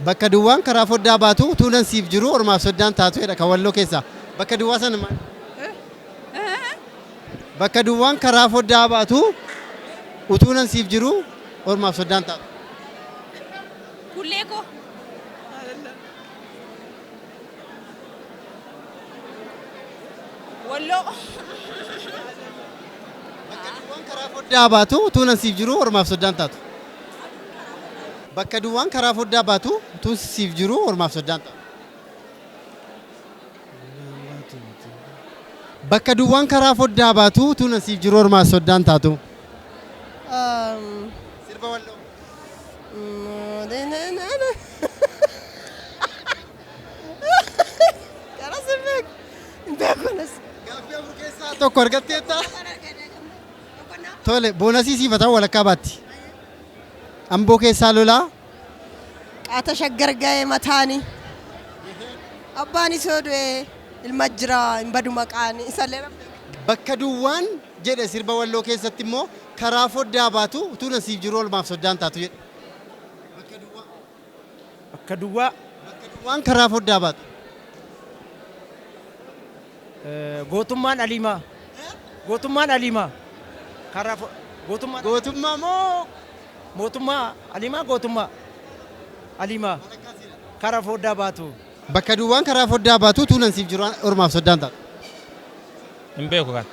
Bakka duwwaan karaa foddaa baatu tuulan siif jiru ormaaf soddaan taatu jedha kan walloo keessa. Bakka duwwaa sana maal? Bakka duwwaan karaa foddaa baatu utuunan siif jiru ormaaf soddaan taatu. Kulleeko. Walloo. Bakka duwwaan karaa foddaa baatu utuunan siif jiru ormaaf soddaan taatu. Bakka duwwaan karaa foddaa baatu utuun siif jiru ormaaf soddaan taatu. Bakka duwwaan karaa foddaa baatu utuunan siif jiru ormaaf soddaan taatu. Sirba walloo. Gaaffii afur keessaa tokko argatteetta. Tole boonasii siifataa walakkaa baatti. Amboo keessaa lolaa. Qaata shaggar ga'ee mataani. Abbaan isoo du'e ilma jira hin badu maqaan isallee. Bakka duwwaan jedhe sirba walloo keessatti immoo karaa foddaa baatu utuunan siif jiru ormaaf soddaan taatu jedhe. Bakka duwwaa. Bakka duwwaa. Bakka duwwaan karaa foddaa baatu. Gootummaan Aliimaa. Gootummaan Aliimaa. Karaa gootummaan. Gootummaa moo Mootummaa Aliimaa gootummaa. Aliimaa. Karaa foddaa baatu. bakka duwwaan karaa foddaa baatu utuunan siif jiru ormaaf soddaan taatu. Hin beeku kan.